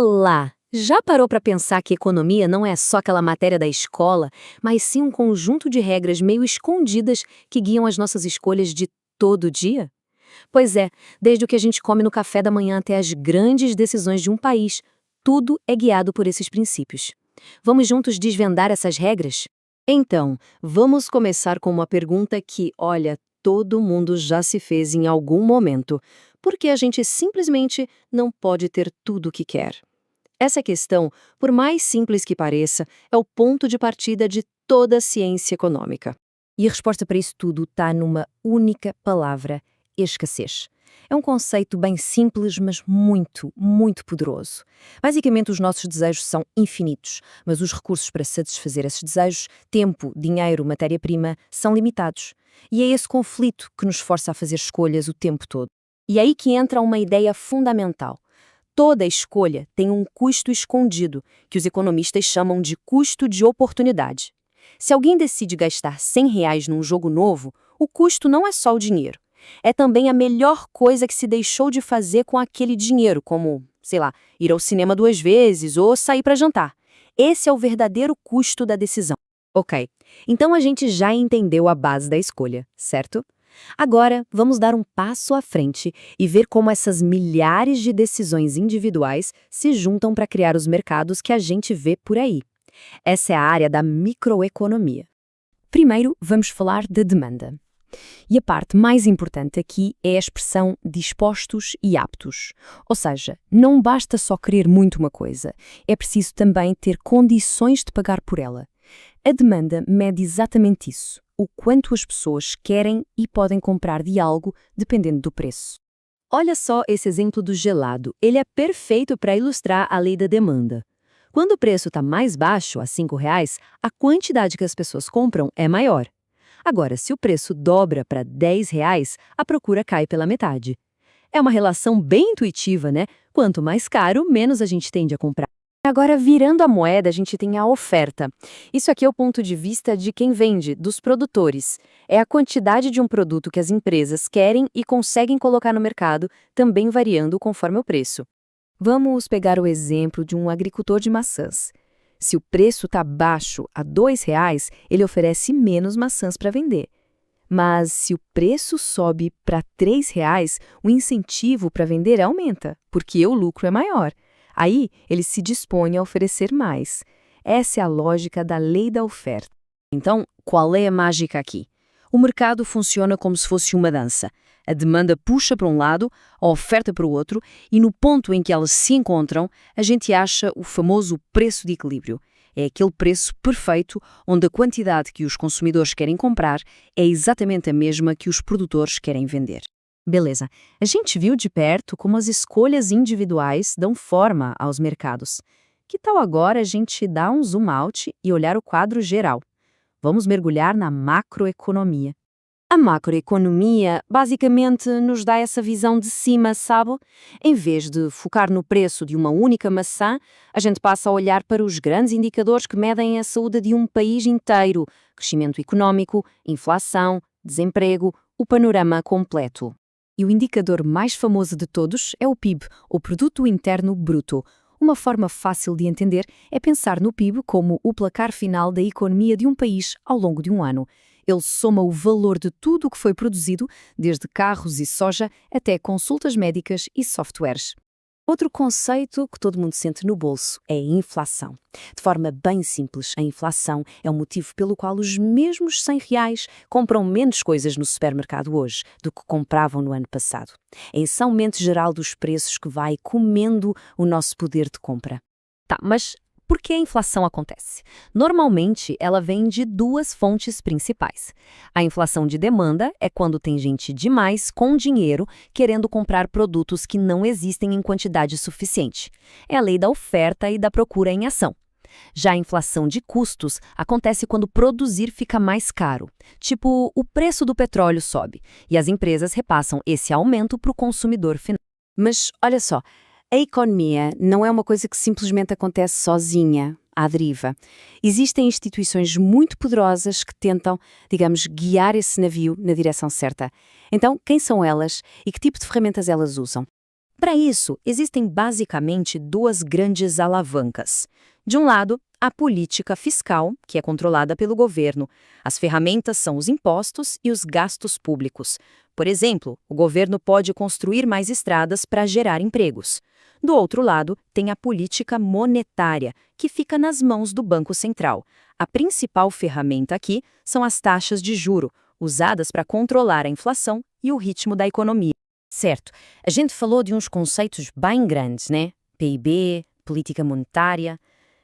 Olá! Já parou para pensar que economia não é só aquela matéria da escola, mas sim um conjunto de regras meio escondidas que guiam as nossas escolhas de todo dia? Pois é, desde o que a gente come no café da manhã até as grandes decisões de um país, tudo é guiado por esses princípios. Vamos juntos desvendar essas regras? Então, vamos começar com uma pergunta que, olha, todo mundo já se fez em algum momento. Por que a gente simplesmente não pode ter tudo o que quer? Essa questão, por mais simples que pareça, é o ponto de partida de toda a ciência econômica. E a resposta para isso tudo está numa única palavra: escassez. É um conceito bem simples, mas muito, muito poderoso. Basicamente, os nossos desejos são infinitos, mas os recursos para satisfazer esses desejos, tempo, dinheiro, matéria-prima, são limitados. E é esse conflito que nos força a fazer escolhas o tempo todo. E é aí que entra uma ideia fundamental. Toda escolha tem um custo escondido, que os economistas chamam de custo de oportunidade. Se alguém decide gastar R$ 100 num jogo novo, o custo não é só o dinheiro. É também a melhor coisa que se deixou de fazer com aquele dinheiro, como, sei lá, ir ao cinema 2 vezes ou sair para jantar. Esse é o verdadeiro custo da decisão. Ok, então a gente já entendeu a base da escolha, certo? Agora, vamos dar um passo à frente e ver como essas milhares de decisões individuais se juntam para criar os mercados que a gente vê por aí. Essa é a área da microeconomia. Primeiro, vamos falar da demanda. E a parte mais importante aqui é a expressão dispostos e aptos. Ou seja, não basta só querer muito uma coisa, é preciso também ter condições de pagar por ela. A demanda mede exatamente isso, o quanto as pessoas querem e podem comprar de algo dependendo do preço. Olha só esse exemplo do gelado, ele é perfeito para ilustrar a lei da demanda. Quando o preço está mais baixo, a R$ 5, a quantidade que as pessoas compram é maior. Agora, se o preço dobra para R$ 10, a procura cai pela metade. É uma relação bem intuitiva, né? Quanto mais caro, menos a gente tende a comprar. Agora, virando a moeda, a gente tem a oferta. Isso aqui é o ponto de vista de quem vende, dos produtores. É a quantidade de um produto que as empresas querem e conseguem colocar no mercado, também variando conforme o preço. Vamos pegar o exemplo de um agricultor de maçãs. Se o preço está baixo a R$ 2, ele oferece menos maçãs para vender. Mas se o preço sobe para R$ 3, o incentivo para vender aumenta, porque o lucro é maior. Aí, ele se dispõe a oferecer mais. Essa é a lógica da lei da oferta. Então, qual é a mágica aqui? O mercado funciona como se fosse uma dança. A demanda puxa para um lado, a oferta para o outro, e no ponto em que elas se encontram, a gente acha o famoso preço de equilíbrio. É aquele preço perfeito onde a quantidade que os consumidores querem comprar é exatamente a mesma que os produtores querem vender. Beleza, a gente viu de perto como as escolhas individuais dão forma aos mercados. Que tal agora a gente dar um zoom out e olhar o quadro geral? Vamos mergulhar na macroeconomia. A macroeconomia basicamente nos dá essa visão de cima, sabe? Em vez de focar no preço de uma única maçã, a gente passa a olhar para os grandes indicadores que medem a saúde de um país inteiro: crescimento econômico, inflação, desemprego, o panorama completo. E o indicador mais famoso de todos é o PIB, o Produto Interno Bruto. Uma forma fácil de entender é pensar no PIB como o placar final da economia de um país ao longo de um ano. Ele soma o valor de tudo o que foi produzido, desde carros e soja até consultas médicas e softwares. Outro conceito que todo mundo sente no bolso é a inflação. De forma bem simples, a inflação é o motivo pelo qual os mesmos R$ 100 compram menos coisas no supermercado hoje do que compravam no ano passado. É esse aumento geral dos preços que vai comendo o nosso poder de compra. Tá, mas por que a inflação acontece? Normalmente, ela vem de duas fontes principais. A inflação de demanda é quando tem gente demais com dinheiro querendo comprar produtos que não existem em quantidade suficiente. É a lei da oferta e da procura em ação. Já a inflação de custos acontece quando produzir fica mais caro. Tipo, o preço do petróleo sobe e as empresas repassam esse aumento para o consumidor final. Mas, olha só, a economia não é uma coisa que simplesmente acontece sozinha, à deriva. Existem instituições muito poderosas que tentam, digamos, guiar esse navio na direção certa. Então, quem são elas e que tipo de ferramentas elas usam? Para isso, existem basicamente duas grandes alavancas. De um lado, a política fiscal, que é controlada pelo governo. As ferramentas são os impostos e os gastos públicos. Por exemplo, o governo pode construir mais estradas para gerar empregos. Do outro lado, tem a política monetária, que fica nas mãos do Banco Central. A principal ferramenta aqui são as taxas de juro, usadas para controlar a inflação e o ritmo da economia. Certo, a gente falou de uns conceitos bem grandes, né? PIB, política monetária.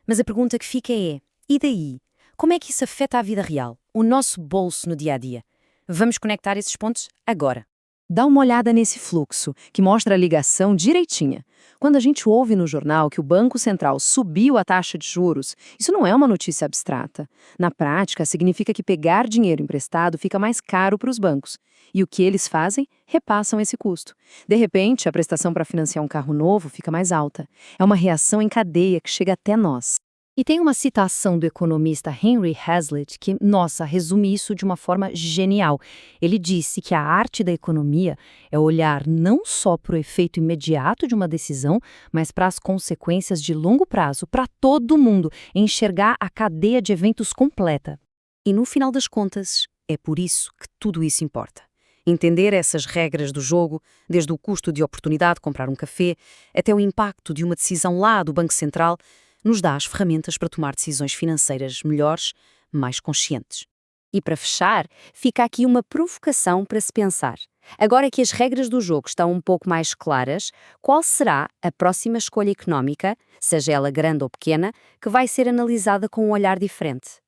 Mas a pergunta que fica é, e daí? Como é que isso afeta a vida real, o nosso bolso no dia a dia? Vamos conectar esses pontos agora. Dá uma olhada nesse fluxo, que mostra a ligação direitinha. Quando a gente ouve no jornal que o Banco Central subiu a taxa de juros, isso não é uma notícia abstrata. Na prática, significa que pegar dinheiro emprestado fica mais caro para os bancos. E o que eles fazem? Repassam esse custo. De repente, a prestação para financiar um carro novo fica mais alta. É uma reação em cadeia que chega até nós. E tem uma citação do economista Henry Hazlitt que, nossa, resume isso de uma forma genial. Ele disse que a arte da economia é olhar não só para o efeito imediato de uma decisão, mas para as consequências de longo prazo, para todo mundo, enxergar a cadeia de eventos completa. E no final das contas, é por isso que tudo isso importa. Entender essas regras do jogo, desde o custo de oportunidade de comprar um café, até o impacto de uma decisão lá do Banco Central, nos dá as ferramentas para tomar decisões financeiras melhores, mais conscientes. E para fechar, fica aqui uma provocação para se pensar. Agora que as regras do jogo estão um pouco mais claras, qual será a próxima escolha económica, seja ela grande ou pequena, que vai ser analisada com um olhar diferente?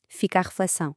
Fica a reflexão.